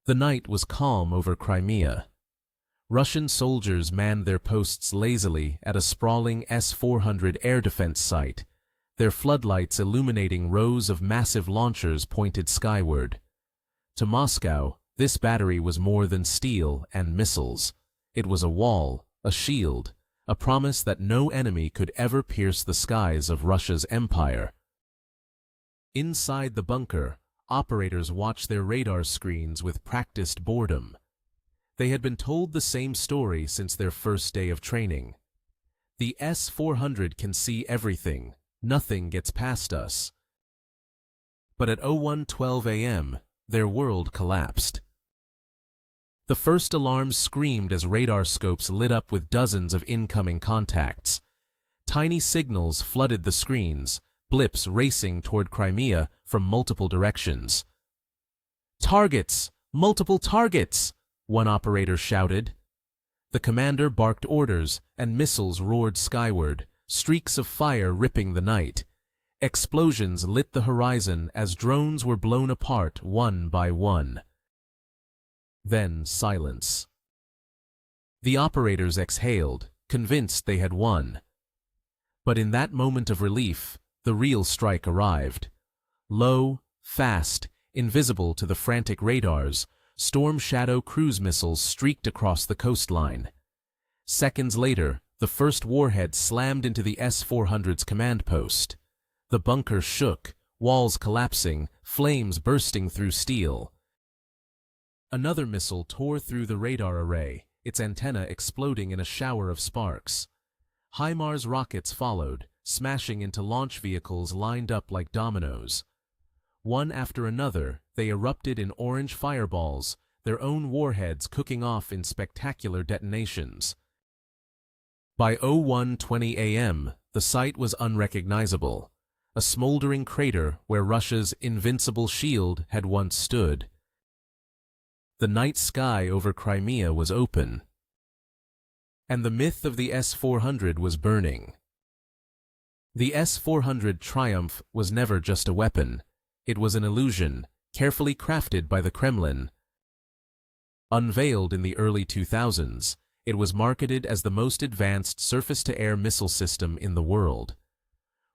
The night was calm over Crimea. Russian soldiers manned their posts lazily at a sprawling S-400 air defense site, their floodlights illuminating rows of massive launchers pointed skyward. To Moscow, this battery was more than steel and missiles. It was a wall, a shield, a promise that no enemy could ever pierce the skies of Russia's empire. Inside the bunker, operators watched their radar screens with practiced boredom. They had been told the same story since their first day of training. The S-400 can see everything. Nothing gets past us. But at 01:12 a.m., their world collapsed. The first alarms screamed as radar scopes lit up with dozens of incoming contacts. Tiny signals flooded the screens, blips racing toward Crimea from multiple directions. "Targets! Multiple targets!" one operator shouted. The commander barked orders, and missiles roared skyward, streaks of fire ripping the night. Explosions lit the horizon as drones were blown apart one by one. Then silence. The operators exhaled, convinced they had won. But in that moment of relief, the real strike arrived. Low, fast, invisible to the frantic radars, Storm Shadow cruise missiles streaked across the coastline. Seconds later, the first warhead slammed into the S-400's command post. The bunker shook, walls collapsing, flames bursting through steel. Another missile tore through the radar array, its antenna exploding in a shower of sparks. HIMARS rockets followed, smashing into launch vehicles lined up like dominoes. One after another, they erupted in orange fireballs, their own warheads cooking off in spectacular detonations. By 01:20 a.m., the site was unrecognizable, a smoldering crater where Russia's invincible shield had once stood. The night sky over Crimea was open, and the myth of the S-400 was burning. The S-400 triumph was never just a weapon. It was an illusion, carefully crafted by the Kremlin. Unveiled in the early 2000s, it was marketed as the most advanced surface-to-air missile system in the world.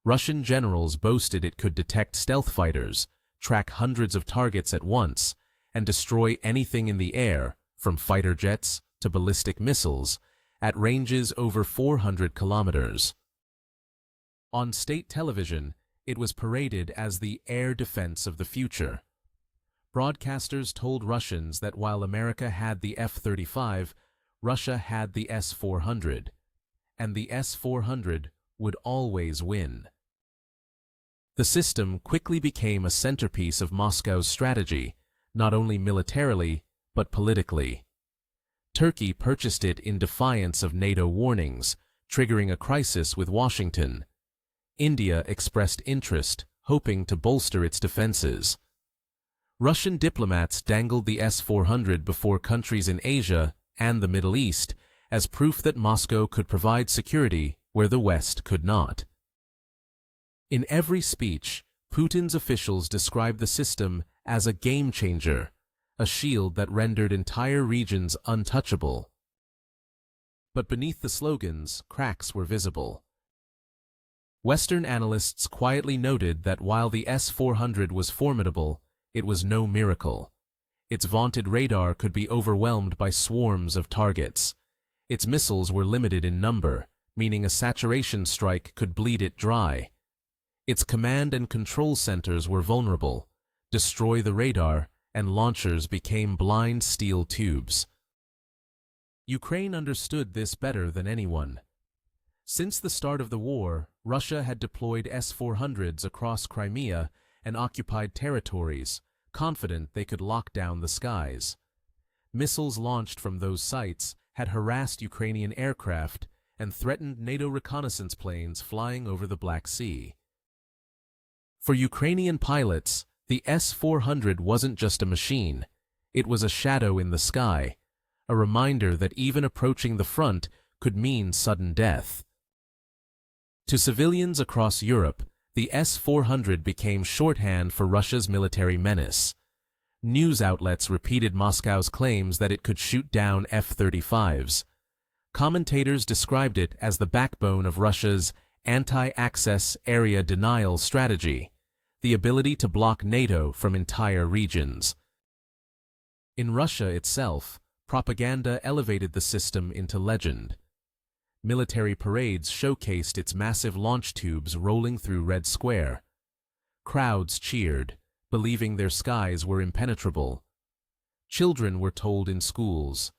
Russian generals boasted it could detect stealth fighters, track hundreds of targets at once, and destroy anything in the air, from fighter jets to ballistic missiles, at ranges over 400 kilometers. On state television, it was paraded as the air defense of the future. Broadcasters told Russians that while America had the F-35, Russia had the S-400, and the S-400 would always win. The system quickly became a centerpiece of Moscow's strategy, not only militarily, but politically. Turkey purchased it in defiance of NATO warnings, triggering a crisis with Washington. India expressed interest, hoping to bolster its defenses. Russian diplomats dangled the S-400 before countries in Asia and the Middle East as proof that Moscow could provide security where the West could not. In every speech, Putin's officials described the system as a game changer, a shield that rendered entire regions untouchable. But beneath the slogans, cracks were visible. Western analysts quietly noted that while the S-400 was formidable, it was no miracle. Its vaunted radar could be overwhelmed by swarms of targets. Its missiles were limited in number, meaning a saturation strike could bleed it dry. Its command and control centers were vulnerable. Destroy the radar, and launchers became blind steel tubes. Ukraine understood this better than anyone. Since the start of the war, Russia had deployed S-400s across Crimea and occupied territories, confident they could lock down the skies. Missiles launched from those sites had harassed Ukrainian aircraft and threatened NATO reconnaissance planes flying over the Black Sea. For Ukrainian pilots, the S-400 wasn't just a machine, it was a shadow in the sky, a reminder that even approaching the front could mean sudden death. To civilians across Europe, the S-400 became shorthand for Russia's military menace. News outlets repeated Moscow's claims that it could shoot down F-35s. Commentators described it as the backbone of Russia's anti-access area denial strategy, the ability to block NATO from entire regions. In Russia itself, propaganda elevated the system into legend. Military parades showcased its massive launch tubes rolling through Red Square. Crowds cheered, believing their skies were impenetrable. Children were told in schools,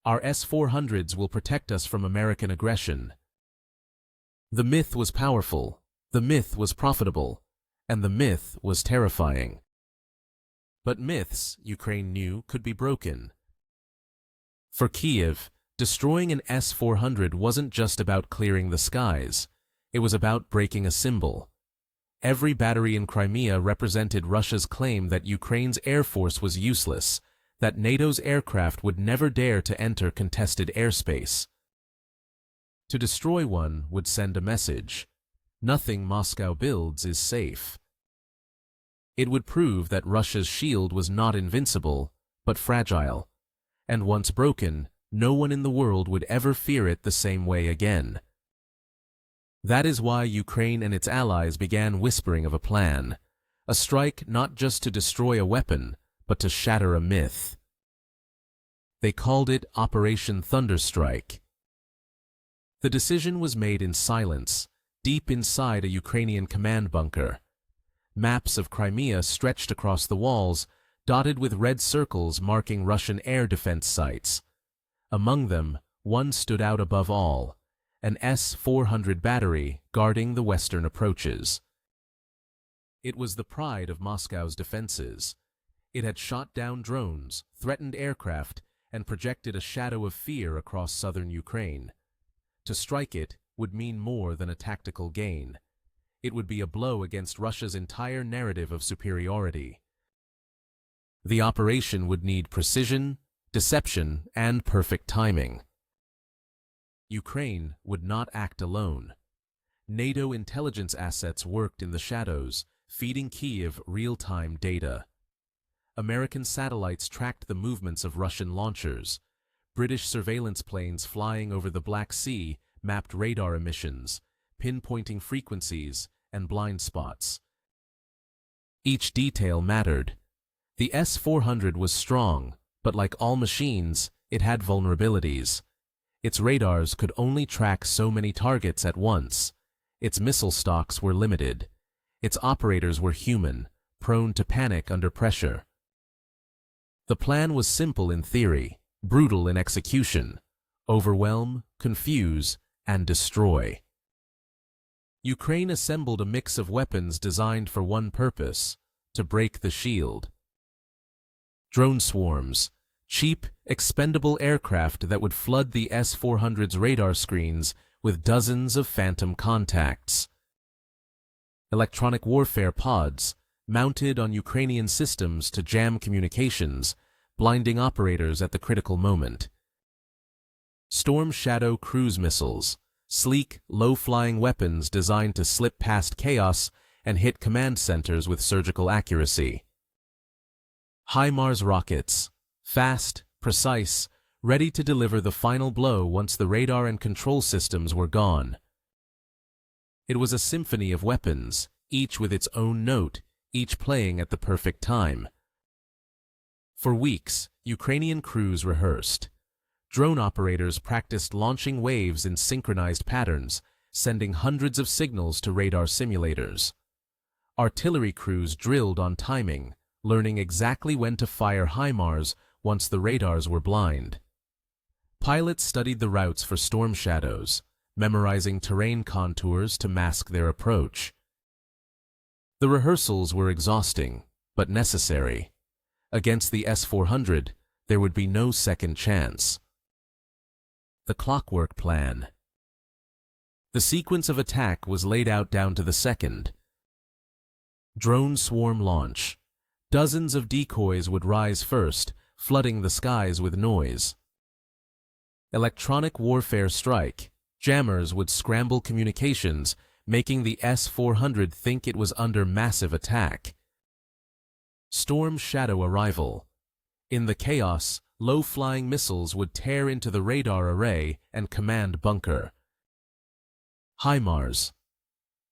"Our S-400s will protect us from American aggression." The myth was powerful, the myth was profitable, and the myth was terrifying. But myths, Ukraine knew, could be broken. For Kyiv, destroying an S-400 wasn't just about clearing the skies. It was about breaking a symbol. Every battery in Crimea represented Russia's claim that Ukraine's air force was useless, that NATO's aircraft would never dare to enter contested airspace. To destroy one would send a message: nothing Moscow builds is safe. It would prove that Russia's shield was not invincible, but fragile, and once broken, no one in the world would ever fear it the same way again. That is why Ukraine and its allies began whispering of a plan, a strike not just to destroy a weapon, but to shatter a myth. They called it Operation Thunderstrike. The decision was made in silence, deep inside a Ukrainian command bunker. Maps of Crimea stretched across the walls, dotted with red circles marking Russian air defense sites. Among them, one stood out above all, an S-400 battery guarding the western approaches. It was the pride of Moscow's defenses. It had shot down drones, threatened aircraft, and projected a shadow of fear across southern Ukraine. To strike it would mean more than a tactical gain. It would be a blow against Russia's entire narrative of superiority. The operation would need precision, deception, and perfect timing. Ukraine would not act alone. NATO intelligence assets worked in the shadows, feeding Kyiv real-time data. American satellites tracked the movements of Russian launchers. British surveillance planes flying over the Black Sea mapped radar emissions, pinpointing frequencies and blind spots. Each detail mattered. The S-400 was strong, but like all machines, it had vulnerabilities. Its radars could only track so many targets at once. Its missile stocks were limited. Its operators were human, prone to panic under pressure. The plan was simple in theory, brutal in execution: overwhelm, confuse, and destroy. Ukraine assembled a mix of weapons designed for one purpose: to break the shield. Drone swarms, cheap, expendable aircraft that would flood the S-400's radar screens with dozens of phantom contacts. Electronic warfare pods, mounted on Ukrainian systems to jam communications, blinding operators at the critical moment. Storm Shadow cruise missiles, sleek, low-flying weapons designed to slip past chaos and hit command centers with surgical accuracy. HIMARS rockets, fast, precise, ready to deliver the final blow once the radar and control systems were gone. It was a symphony of weapons, each with its own note, each playing at the perfect time. For weeks, Ukrainian crews rehearsed. Drone operators practiced launching waves in synchronized patterns, sending hundreds of signals to radar simulators. Artillery crews drilled on timing, learning exactly when to fire HIMARS once the radars were blind. Pilots studied the routes for storm shadows, memorizing terrain contours to mask their approach. The rehearsals were exhausting, but necessary. Against the S-400, there would be no second chance. The clockwork plan. The sequence of attack was laid out down to the second. Drone swarm launch. Dozens of decoys would rise first, flooding the skies with noise. Electronic warfare strike. Jammers would scramble communications, making the S-400 think it was under massive attack. Storm shadow arrival. In the chaos, low-flying missiles would tear into the radar array and command bunker. HIMARS.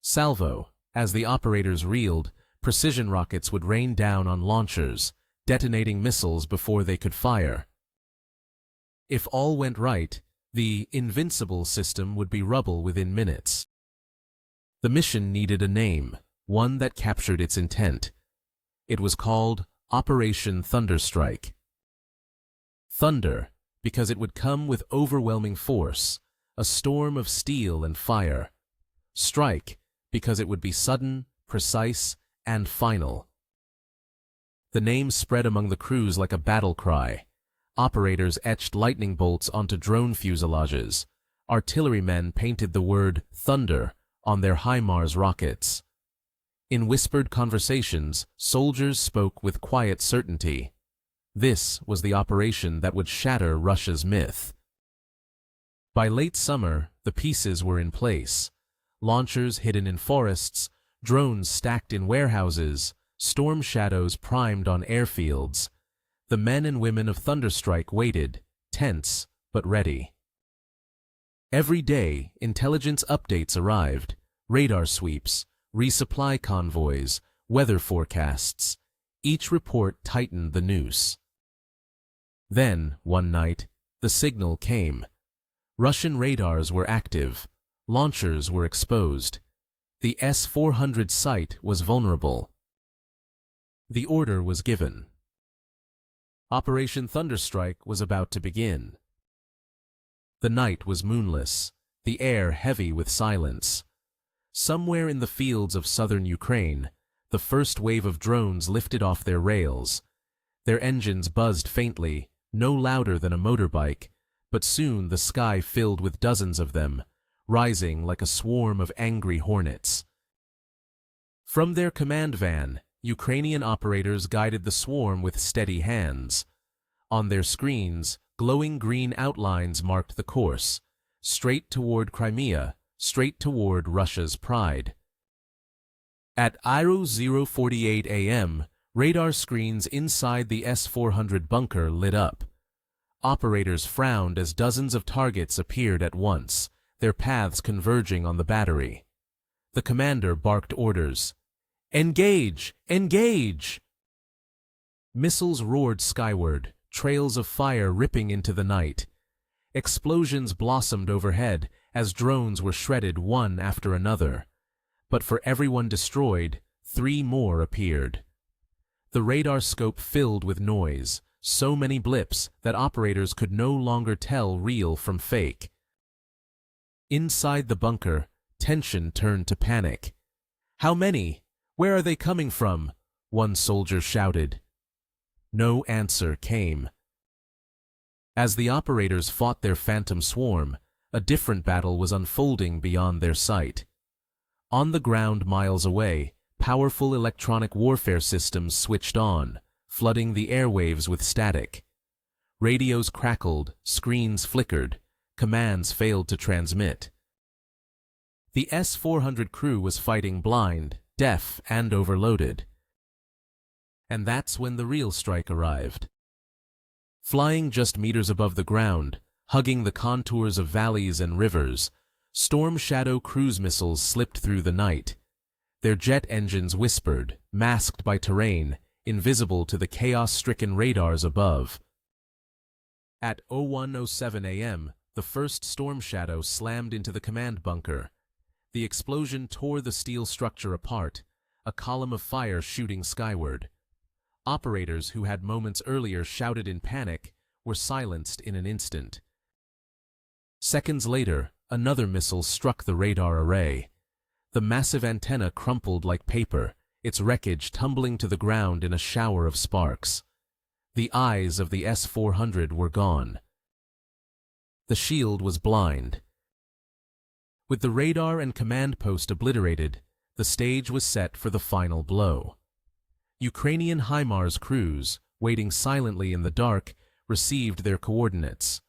Salvo. As the operators reeled, precision rockets would rain down on launchers, detonating missiles before they could fire. If all went right, the invincible system would be rubble within minutes. The mission needed a name, one that captured its intent. It was called Operation Thunderstrike. Thunder, because it would come with overwhelming force, a storm of steel and fire. Strike, because it would be sudden, precise, and final. The name spread among the crews like a battle cry. Operators etched lightning bolts onto drone fuselages. Artillerymen painted the word Thunder on their HIMARS rockets. In whispered conversations, soldiers spoke with quiet certainty. This was the operation that would shatter Russia's myth. By late summer, the pieces were in place. Launchers hidden in forests, drones stacked in warehouses, storm shadows primed on airfields. The men and women of Thunderstrike waited, tense but ready. Every day, intelligence updates arrived, radar sweeps, resupply convoys, weather forecasts. Each report tightened the noose. Then, one night, the signal came. Russian radars were active. Launchers were exposed. The S-400 site was vulnerable. The order was given. Operation Thunderstrike was about to begin. The night was moonless, the air heavy with silence. Somewhere in the fields of southern Ukraine, the first wave of drones lifted off their rails. Their engines buzzed faintly, no louder than a motorbike, but soon the sky filled with dozens of them, rising like a swarm of angry hornets. From their command van, Ukrainian operators guided the swarm with steady hands. On their screens, glowing green outlines marked the course, straight toward Crimea, straight toward Russia's pride. At 00:48 a.m., radar screens inside the S-400 bunker lit up. Operators frowned as dozens of targets appeared at once, their paths converging on the battery. The commander barked orders. "Engage! Engage!" Missiles roared skyward, trails of fire ripping into the night. Explosions blossomed overhead as drones were shredded one after another. But for every one destroyed, 3 more appeared. The radar scope filled with noise, so many blips that operators could no longer tell real from fake. Inside the bunker, tension turned to panic. "How many? Where are they coming from?" one soldier shouted. No answer came. As the operators fought their phantom swarm, a different battle was unfolding beyond their sight. On the ground miles away, powerful electronic warfare systems switched on, flooding the airwaves with static. Radios crackled, screens flickered, commands failed to transmit. The S-400 crew was fighting blind, deaf, and overloaded. And that's when the real strike arrived. Flying just meters above the ground, hugging the contours of valleys and rivers, Storm Shadow cruise missiles slipped through the night. Their jet engines whispered, masked by terrain, invisible to the chaos-stricken radars above. At 01:07 a.m., the first Storm Shadow slammed into the command bunker. The explosion tore the steel structure apart, a column of fire shooting skyward. Operators who had moments earlier shouted in panic were silenced in an instant. Seconds later, another missile struck the radar array. The massive antenna crumpled like paper, its wreckage tumbling to the ground in a shower of sparks. The eyes of the S-400 were gone. The shield was blind. With the radar and command post obliterated, the stage was set for the final blow. Ukrainian HIMARS crews, waiting silently in the dark, received their coordinates.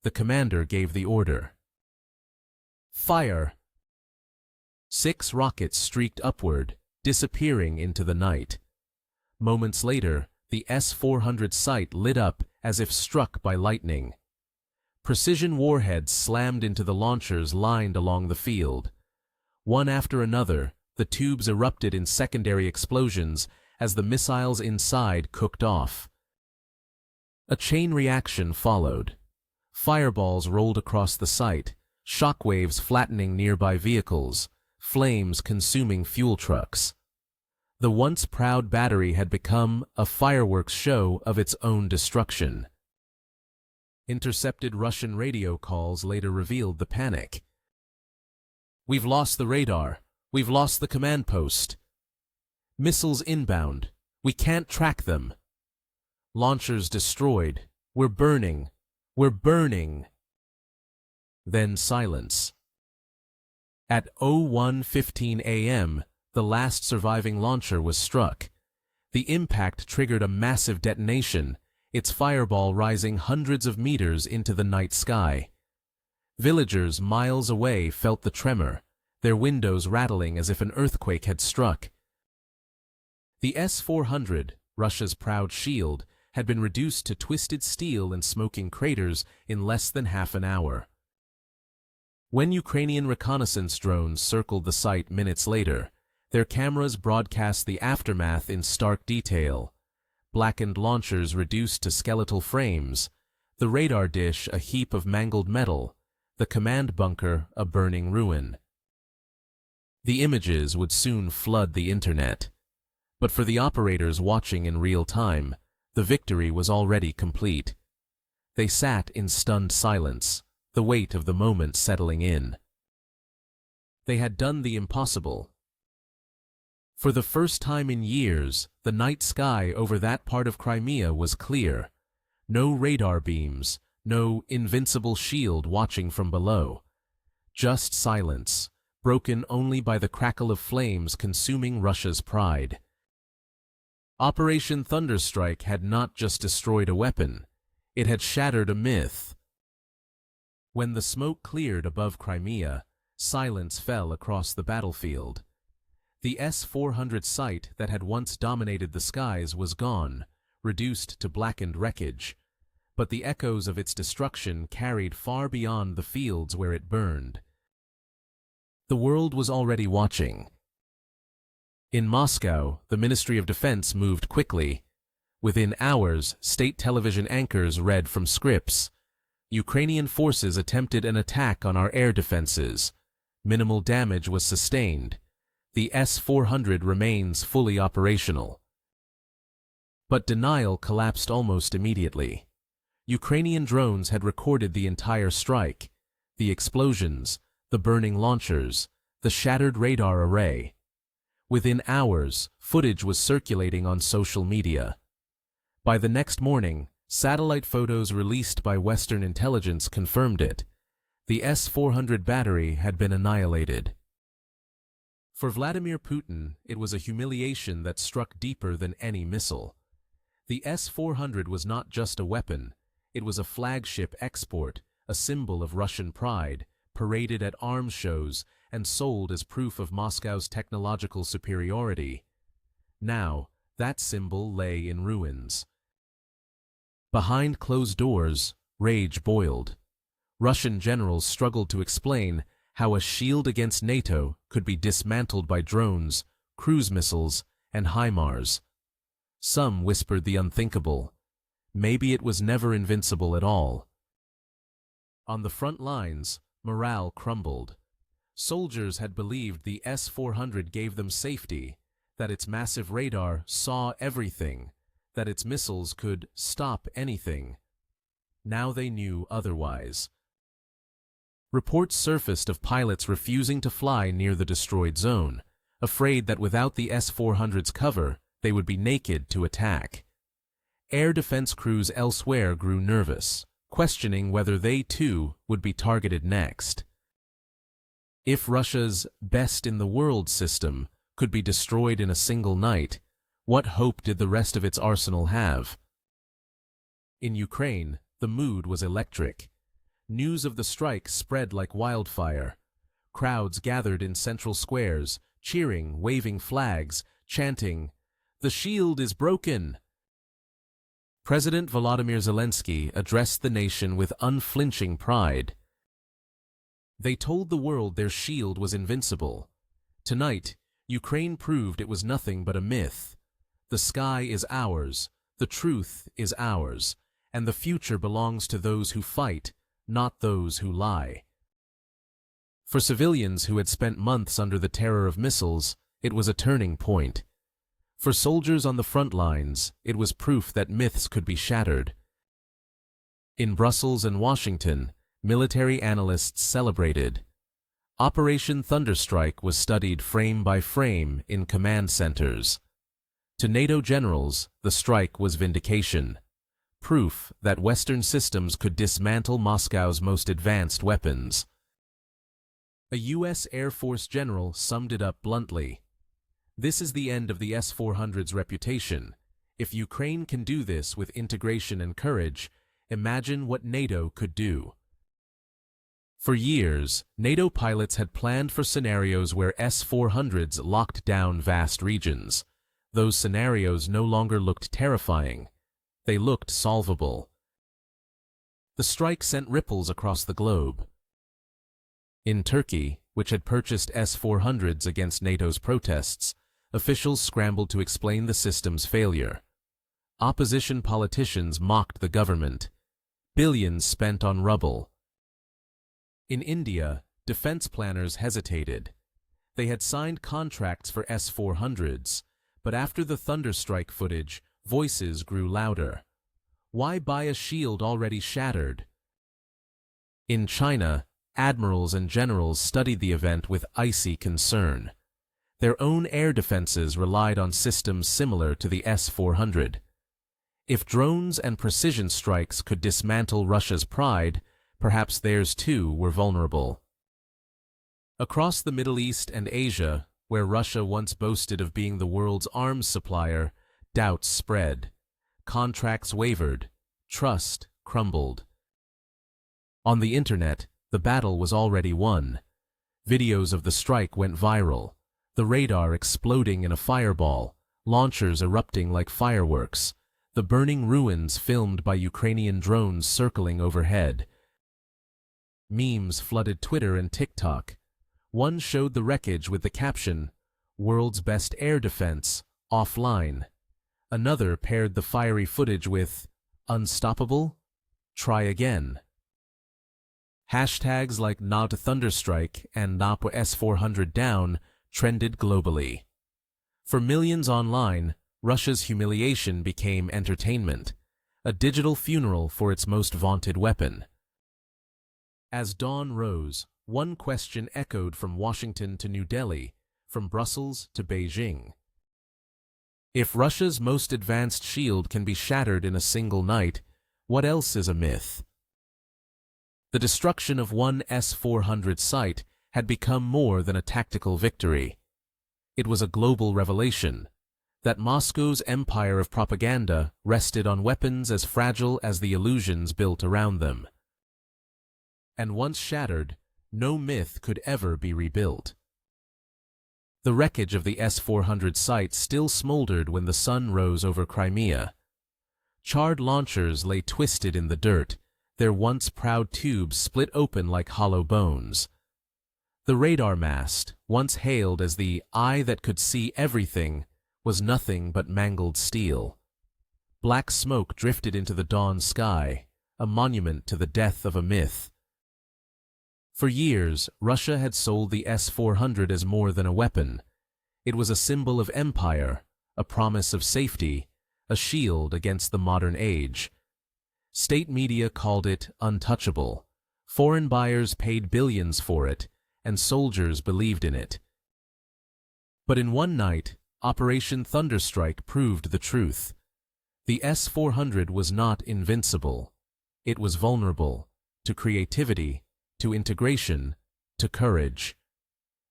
The commander gave the order. Fire! 6 rockets streaked upward, disappearing into the night. Moments later, the S-400 site lit up as if struck by lightning. Precision warheads slammed into the launchers lined along the field. One after another, the tubes erupted in secondary explosions as the missiles inside cooked off. A chain reaction followed. Fireballs rolled across the site, shockwaves flattening nearby vehicles, flames consuming fuel trucks. The once proud battery had become a fireworks show of its own destruction. Intercepted Russian radio calls later revealed the panic. "We've lost the radar. We've lost the command post. Missiles inbound. We can't track them. Launchers destroyed. We're burning. We're burning." Then silence. At 01:15 a.m., the last surviving launcher was struck. The impact triggered a massive detonation, its fireball rising hundreds of meters into the night sky. Villagers miles away felt the tremor, their windows rattling as if an earthquake had struck. The S-400, Russia's proud shield, had been reduced to twisted steel and smoking craters in less than half an hour. When Ukrainian reconnaissance drones circled the site minutes later, their cameras broadcast the aftermath in stark detail. Blackened launchers reduced to skeletal frames, the radar dish a heap of mangled metal, the command bunker a burning ruin. The images would soon flood the internet. But for the operators watching in real time, the victory was already complete. They sat in stunned silence, the weight of the moment settling in. They had done the impossible. For the first time in years, the night sky over that part of Crimea was clear. No radar beams, no invincible shield watching from below. Just silence, broken only by the crackle of flames consuming Russia's pride. Operation Thunderstrike had not just destroyed a weapon, it had shattered a myth. When the smoke cleared above Crimea, silence fell across the battlefield. The S-400 site that had once dominated the skies was gone, reduced to blackened wreckage, but the echoes of its destruction carried far beyond the fields where it burned. The world was already watching. In Moscow, the Ministry of Defense moved quickly. Within hours, state television anchors read from scripts. Ukrainian forces attempted an attack on our air defenses. Minimal damage was sustained. The S-400 remains fully operational. But denial collapsed almost immediately. Ukrainian drones had recorded the entire strike, the explosions, the burning launchers, the shattered radar array. Within hours, footage was circulating on social media. By the next morning, satellite photos released by Western intelligence confirmed it. The S-400 battery had been annihilated. For Vladimir Putin, it was a humiliation that struck deeper than any missile. The S-400 was not just a weapon, it was a flagship export, a symbol of Russian pride, paraded at arms shows and sold as proof of Moscow's technological superiority. Now, that symbol lay in ruins. Behind closed doors, rage boiled. Russian generals struggled to explain how a shield against NATO could be dismantled by drones, cruise missiles, and HIMARS. Some whispered the unthinkable. Maybe it was never invincible at all. On the front lines, morale crumbled. Soldiers had believed the S-400 gave them safety, that its massive radar saw everything, that its missiles could stop anything. Now they knew otherwise. Reports surfaced of pilots refusing to fly near the destroyed zone, afraid that without the S-400's cover, they would be naked to attack. Air defense crews elsewhere grew nervous, questioning whether they too would be targeted next. If Russia's best-in-the-world system could be destroyed in a single night, what hope did the rest of its arsenal have? In Ukraine, the mood was electric. News of the strike spread like wildfire. Crowds gathered in central squares, cheering, waving flags, chanting, The shield is broken. President Volodymyr Zelensky addressed the nation with unflinching pride. They told the world their shield was invincible. Tonight, Ukraine proved it was nothing but a myth. The sky is ours, the truth is ours, and the future belongs to those who fight, not those who lie. For civilians who had spent months under the terror of missiles, it was a turning point. For soldiers on the front lines, it was proof that myths could be shattered. In Brussels and Washington, military analysts celebrated. Operation Thunderstrike was studied frame by frame in command centers. To NATO generals, the strike was vindication. Proof that Western systems could dismantle Moscow's most advanced weapons. A U.S. Air Force general summed it up bluntly. This is the end of the S-400's reputation. If Ukraine can do this with integration and courage, imagine what NATO could do. For years, NATO pilots had planned for scenarios where S-400s locked down vast regions. Those scenarios no longer looked terrifying. They looked solvable. The strike sent ripples across the globe. In Turkey, which had purchased S-400s against NATO's protests, officials scrambled to explain the system's failure. Opposition politicians mocked the government. Billions spent on rubble. In India, defense planners hesitated. They had signed contracts for S-400s, but after the Thunderstrike footage, voices grew louder. Why buy a shield already shattered? In China, admirals and generals studied the event with icy concern. Their own air defenses relied on systems similar to the S-400. If drones and precision strikes could dismantle Russia's pride, perhaps theirs too were vulnerable. Across the Middle East and Asia, where Russia once boasted of being the world's arms supplier, doubts spread. Contracts wavered. Trust crumbled. On the internet, the battle was already won. Videos of the strike went viral. The radar exploding in a fireball, launchers erupting like fireworks, the burning ruins filmed by Ukrainian drones circling overhead. Memes flooded Twitter and TikTok. One showed the wreckage with the caption, "World's best air defense, offline." Another paired the fiery footage with, "Unstoppable? Try again." Hashtags like Not Thunderstrike and Not S-400 down trended globally. For millions online, Russia's humiliation became entertainment, a digital funeral for its most vaunted weapon. As dawn rose, one question echoed from Washington to New Delhi, from Brussels to Beijing. If Russia's most advanced shield can be shattered in a single night, what else is a myth? The destruction of one S-400 site had become more than a tactical victory. It was a global revelation that Moscow's empire of propaganda rested on weapons as fragile as the illusions built around them. And once shattered, no myth could ever be rebuilt. The wreckage of the S-400 site still smoldered when the sun rose over Crimea. Charred launchers lay twisted in the dirt, their once proud tubes split open like hollow bones. The radar mast, once hailed as the eye that could see everything, was nothing but mangled steel. Black smoke drifted into the dawn sky, a monument to the death of a myth. For years, Russia had sold the S-400 as more than a weapon. It was a symbol of empire, a promise of safety, a shield against the modern age. State media called it untouchable. Foreign buyers paid billions for it, and soldiers believed in it. But in one night, Operation Thunderstrike proved the truth. The S-400 was not invincible. It was vulnerable to creativity, to integration, to courage.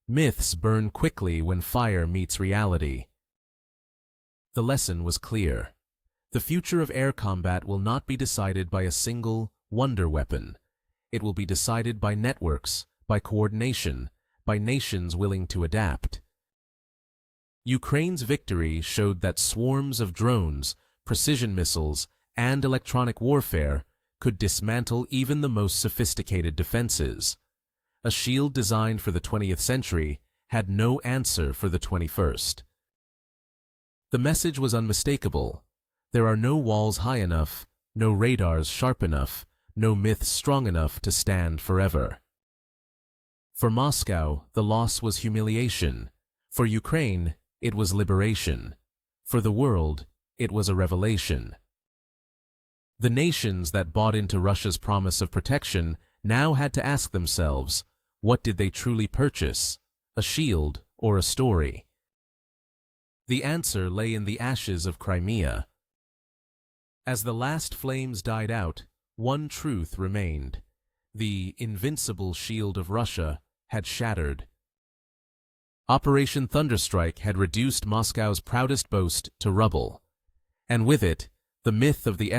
Myths burn quickly when fire meets reality. The lesson was clear. The future of air combat will not be decided by a single wonder weapon. It will be decided by networks, by coordination, by nations willing to adapt. Ukraine's victory showed that swarms of drones, precision missiles, and electronic warfare could dismantle even the most sophisticated defenses. A shield designed for the 20th century had no answer for the 21st. The message was unmistakable. There are no walls high enough, no radars sharp enough, no myths strong enough to stand forever. For Moscow, the loss was humiliation. For Ukraine, it was liberation. For the world, it was a revelation. The nations that bought into Russia's promise of protection now had to ask themselves, what did they truly purchase? A shield or a story? The answer lay in the ashes of Crimea. As the last flames died out, one truth remained. The invincible shield of Russia had shattered. Operation Thunderstrike had reduced Moscow's proudest boast to rubble, and with it, the myth of the